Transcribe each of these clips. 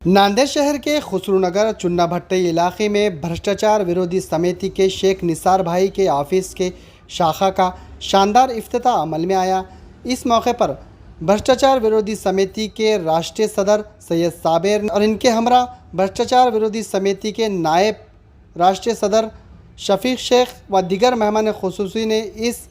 नांदेड़ शहर के खुसरूनगर चुन्ना भट्टी इलाके में भ्रष्टाचार विरोधी समिति के शेख निसार भाई के ऑफिस के शाखा का शानदार इफ्तिताह अमल में आया। इस मौके पर भ्रष्टाचार विरोधी समिति के राष्ट्रीय सदर सैयद साबिर और इनके हमरा भ्रष्टाचार विरोधी समिति के नायब राष्ट्रीय सदर शफीक शेख व दीगर मेहमान खुसूसी ने इस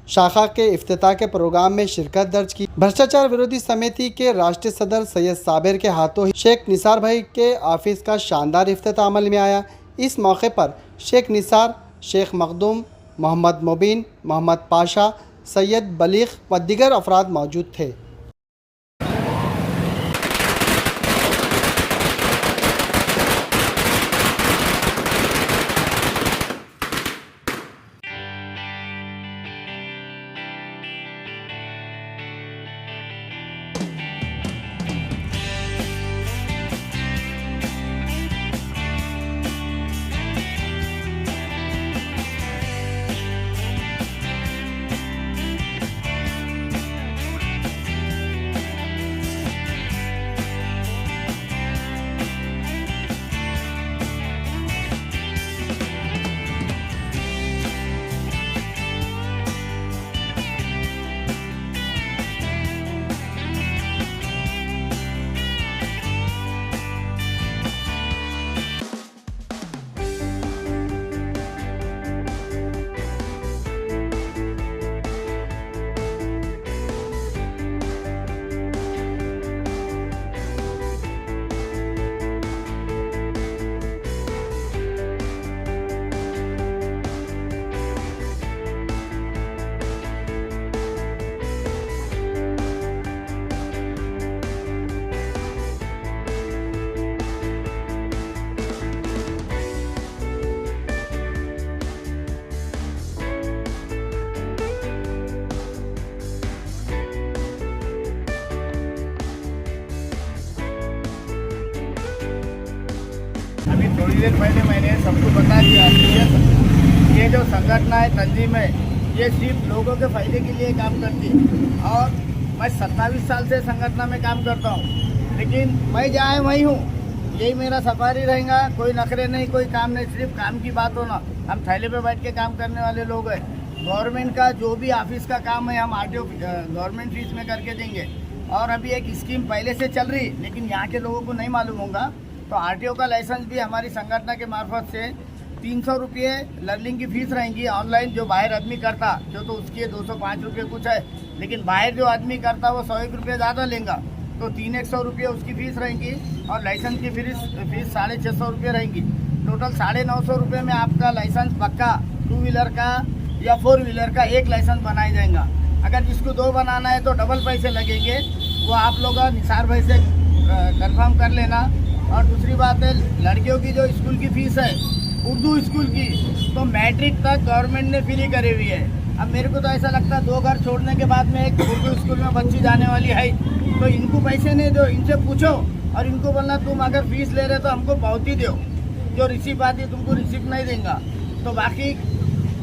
शाखा के इफ्तिताह के प्रोग्राम में शिरकत दर्ज की। भ्रष्टाचार विरोधी समिति के राष्ट्रीय सदर सैयद साबिर के हाथों ही शेख निसार भाई के ऑफिस का शानदार इफ्तिताह अमल में आया। इस मौके पर शेख निसार, शेख मखदूम, मोहम्मद मुबीन, मोहम्मद पाशा, सैयद बलीग व दीगर अफराद मौजूद थे। अभी थोड़ी देर पहले मैंने सबको बता दिया कि ये जो संगठन है, तंजीम है, ये सिर्फ लोगों के फायदे के लिए काम करती है। और मैं 27 साल से संगठन में काम करता हूँ, लेकिन मैं जहाँ वहीं हूँ, यही मेरा सफारी रहेगा। कोई नखरे नहीं, कोई काम नहीं, सिर्फ काम की बात होना। हम थैले पे बैठ के काम करने वाले लोग हैं। गवर्नमेंट का जो भी ऑफिस का काम है हम आरटीओ गवर्नमेंट फीस में करके देंगे। और अभी एक स्कीम पहले से चल रही, लेकिन यहाँ के लोगों को नहीं मालूम होगा, तो आरटीओ का लाइसेंस भी हमारी संगठन के मार्फत से 300 रुपये लर्निंग की फीस रहेंगी। ऑनलाइन जो बाहर आदमी करता जो तो उसकी 205 रुपये कुछ है, लेकिन बाहर जो आदमी करता वो 101 रुपये ज़्यादा लेगा, तो 300 रुपये उसकी फ़ीस रहेंगी। और लाइसेंस की फीस 650 रुपये रहेंगी। टोटल 950 रुपये में आपका लाइसेंस पक्का 2 व्हीलर का या 4 व्हीलर का एक लाइसेंस बनाया जाएगा। अगर जिसको 2 बनाना है तो डबल पैसे लगेंगे, वो आप लोग निसार भाई से कंफर्म कर लेना। और दूसरी बात है, लड़कियों की जो स्कूल की फीस है उर्दू स्कूल की, तो मैट्रिक तक गवर्नमेंट ने फ्री करी हुई है। अब मेरे को तो ऐसा लगता है 2 घर छोड़ने के बाद में एक उर्दू स्कूल में बच्ची जाने वाली है, तो इनको पैसे नहीं दो, इनसे पूछो और इनको बोलना तुम अगर फीस ले रहे तो हमको पावती दो, जो रिसीप आती है तुमको रिसीप नहीं देंगे। तो बाकी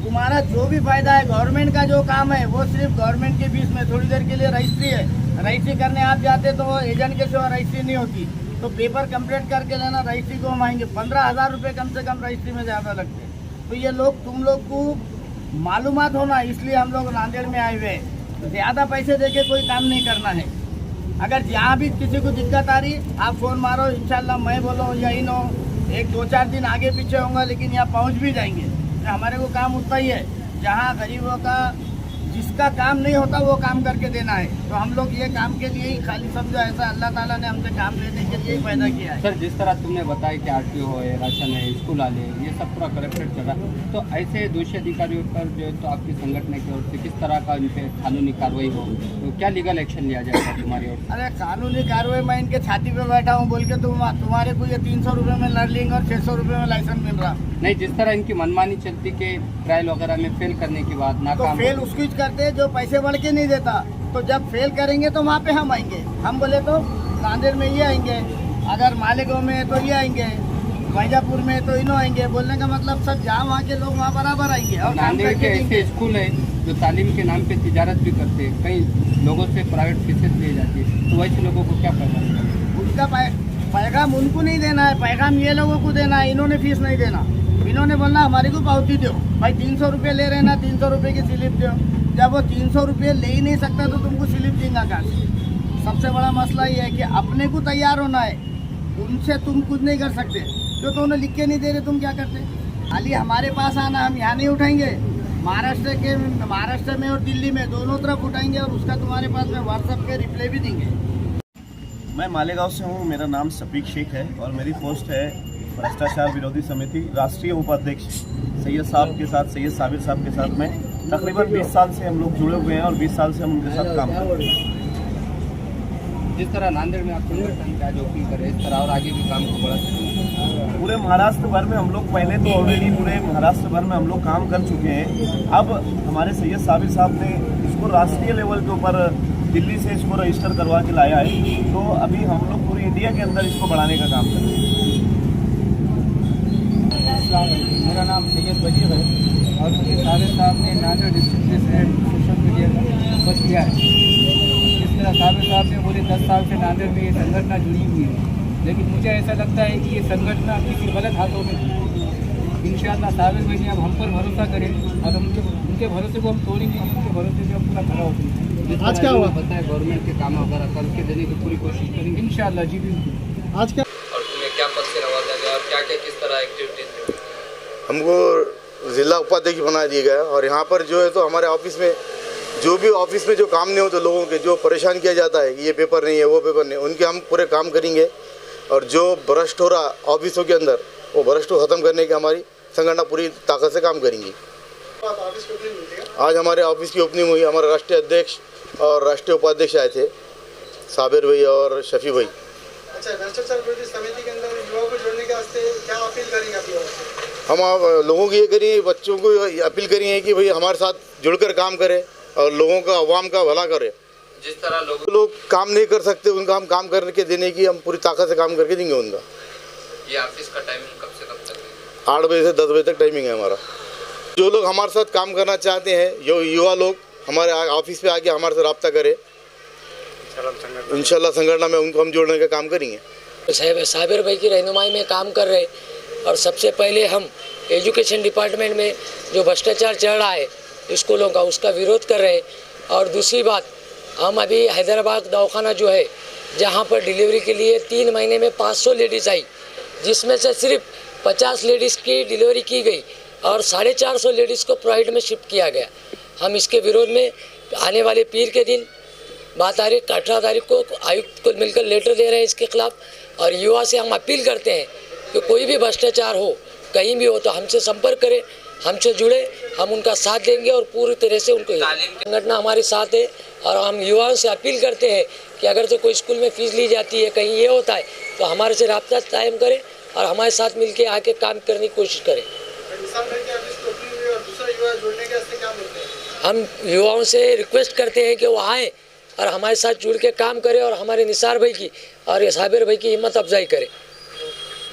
तुम्हारा जो भी फायदा है, गवर्नमेंट का जो काम है वो सिर्फ गवर्नमेंट की फीस में। थोड़ी देर के लिए रजिस्ट्री है, रजिस्ट्री करने आप जाते तो वो एजेंट के सिवा रजिस्ट्री नहीं होती, तो पेपर कंप्लीट करके लेना। रजिस्ट्री को हम आएंगे 15,000 रुपये कम से कम रजिस्ट्री में ज़्यादा लगते हैं। तो ये लोग तुम लोग को मालूमात होना, इसलिए हम लोग नांदेड़ में आए हुए हैं। ज़्यादा पैसे देके कोई काम नहीं करना है। अगर जहाँ भी किसी को दिक्कत आ रही आप फ़ोन मारो, इंशाल्लाह मैं बोलो या इन हो, 1-2-4 दिन आगे पीछे होगा, लेकिन यहाँ पहुँच भी जाएंगे। हमारे को काम उतना ही है, जहाँ गरीबों का जिसका काम नहीं होता वो काम करके देना है। तो हम लोग ये काम के लिए ही खाली समझो, ऐसा अल्लाह ताला ने हमसे काम लेने के लिए ही पैदा किया है। सर, जिस तरह तुमने बताया कि आरटीओ है, राशन है, स्कूल वाले, ये सब पूरा करेक्टेड चल रहा, तो ऐसे दोषी अधिकारियों पर जो तो आपकी संगठन की ओर से किस तरह का इन पे कानूनी कार्रवाई हो, तो क्या लीगल एक्शन लिया जाएगा तुम्हारी ओर? अरे कानूनी कार्रवाई, मैं इनके छाती पे बैठा हूँ बोल के तुम्हारे को ये 300 रुपये में लर्निंग और 600 रुपये में लाइसेंस मिल रहा नहीं। जिस तरह इनकी मनमानी चलती के ट्रायल वगैरह में फेल करने के बाद तो नाकाम, फेल उसकी करते जो पैसे बढ़ के नहीं देता, तो जब फेल करेंगे तो वहाँ पे हम आएंगे। हम बोले तो नांदेड़ में ये आएंगे, अगर मालेगांव में है तो ये आएंगे, वाइजापुर में तो इनो आएंगे। बोलने का मतलब सब जहाँ वहाँ के लोग वहाँ बराबर आएंगे। और नांदेड़ के ऐसे स्कूल है जो तालीम के नाम पे तिजारत भी करते हैं, कई लोगों से प्राइवेट फीसेस ली जाती है, तो वैसे लोगों को क्या फायदा? उनका पैगाम उनको नहीं देना है, पैगाम ये लोगों को देना है। इन्होंने फीस नहीं देना, इन्होंने बोलना हमारे को पावती दो भाई, 300 रुपये ले रहे ना, 300 रुपये की स्लिप दो। जब वो 300 रुपये ले ही नहीं सकता तो तुमको स्लिप देंगे कहाँ से? सबसे बड़ा मसला ये है कि अपने को तैयार होना है, उनसे तुम कुछ नहीं कर सकते। जो तो उन्हें लिख के नहीं दे रहे, तुम क्या करते? खाली हमारे पास आना, हम यहाँ नहीं उठाएंगे। महाराष्ट्र में और दिल्ली में दोनों तरफ उठाएंगे और उसका तुम्हारे पास में व्हाट्सएप के रिप्लाई भी देंगे। मैं मालेगांव से हूँ, मेरा नाम सफीक शेख है और मेरी पोस्ट है भ्रष्टाचार विरोधी समिति राष्ट्रीय उपाध्यक्ष सैयद साहब के साथ, सैयद साबिर साहब के साथ में तकरीबन 20 साल से हम लोग जुड़े हुए हैं और 20 साल से हम उनके साथ काम कर रहे हैं। जिस तरह नांदेड़ में आप संगठन का जो ओपनिंग करें, इस तरह और आगे भी काम को बढ़ा सकते। पूरे महाराष्ट्र भर में हम लोग पहले तो ऑलरेडी पूरे महाराष्ट्र भर में हम लोग काम कर चुके हैं। अब हमारे सैयद साबिर साहब ने इसको राष्ट्रीय लेवल के ऊपर दिल्ली से इसको रजिस्टर करवा के लाया है, तो अभी हम लोग पूरी इंडिया के अंदर इसको बढ़ाने का काम कर रहे हैं। मेरा नाम सैयद बशीर है और मुझे साबिर साहब ने नांदेड़ डिस्ट्रिक्ट से सोशल मीडिया का बच किया है। जिस तरह साबिर साहब ने बोले 10 साल से नांदेड़ में ये संगठन जुड़ी हुई है, लेकिन मुझे ऐसा लगता है कि ये संगठन किसी गलत हाथों में इंशाअल्लाह साबिर भाई अब हम पर भरोसा करें और उनके भरोसे को हम तोड़ेंगे, उनके भरोसे से हम पूरा खड़ा होते हैं। आज क्या हुआ? बताया गवर्नमेंट के काम वगैरह करके देने की पूरी कोशिश करेंगे इंशाअल्लाह जी। बिल्कुल। आज क्या और तुम्हें क्या पद से नवाजा गया और क्या क्या किस तरह एक्टिविटीज? हमको ज़िला उपाध्यक्ष बना दिया गया और यहाँ पर जो है तो हमारे ऑफिस में जो भी ऑफिस में जो काम नहीं हो तो लोगों के जो परेशान किया जाता है कि ये पेपर नहीं है, वो पेपर नहीं, उनके हम पूरे काम करेंगे और जो भ्रष्ट हो रहा ऑफिसों के अंदर वो भ्रष्ट को ख़त्म करने की हमारी संगठन पूरी ताकत से काम करेंगी। आज हमारे ऑफिस की ओपनिंग हुई, हमारे राष्ट्रीय अध्यक्ष और राष्ट्रीय उपाध्यक्ष आए थे, साबिर भाई और शफी भाई। अच्छा, भ्रष्टाचार विरोधी समिति के अंदर युवाओं को जोड़ने के वास्ते क्या अपील करेंगे आप लोगों से? हम लोगों की ये करिए, बच्चों को अपील करिए कि भाई हमारे साथ जुड़कर काम करें और लोगों का अवाम का भला करें। जिस तरह लोग काम नहीं कर सकते उनका हम काम करके देने की हम पूरी ताकत से काम करके देंगे उनका। ये ऑफिस का टाइमिंग कब से कब तक है? 8 बजे से 10 बजे तक टाइमिंग है हमारा। जो लोग हमारे साथ काम करना चाहते हैं, जो युवा लोग हमारे ऑफिस पे आके हमारे से रब्ता करें, इंशाल्लाह संगठन में उनको हम जोड़ने का काम करेंगे। साबिर भाई की रहनुमाई में काम कर रहे और सबसे पहले हम एजुकेशन डिपार्टमेंट में जो भ्रष्टाचार चल रहा है स्कूलों का, उसका विरोध कर रहे हैं। और दूसरी बात, हम अभी हैदराबाद दवाखाना जो है जहाँ पर डिलीवरी के लिए 3 महीने में 500 लेडीज़ आई, जिसमें से सिर्फ 50 लेडीज़ की डिलीवरी की गई और 450 लेडीज़ को प्राइवेट में शिफ्ट किया गया। हम इसके विरोध में आने वाले पीर के दिन 18 तारीख को आयुक्त को मिलकर लेटर दे रहे हैं इसके खिलाफ। और युवा से हम अपील करते हैं कि कोई भी भ्रष्टाचार हो कहीं भी हो तो हमसे संपर्क करें, हमसे जुड़े, हम उनका साथ देंगे और पूरी तरह से उनको संगठन हमारे साथ है। और हम युवाओं से अपील करते हैं कि अगर से कोई स्कूल में फ़ीस ली जाती है, कहीं ये होता है तो हमारे से रब्ता कायम करें और हमारे साथ मिलके आके काम करने की कोशिश करें। हम युवाओं से रिक्वेस्ट करते हैं कि वो आएँ और हमारे साथ जुड़ के काम करें और हमारे निसार भाई की और साबिर भाई की हिम्मत अफजाई करें।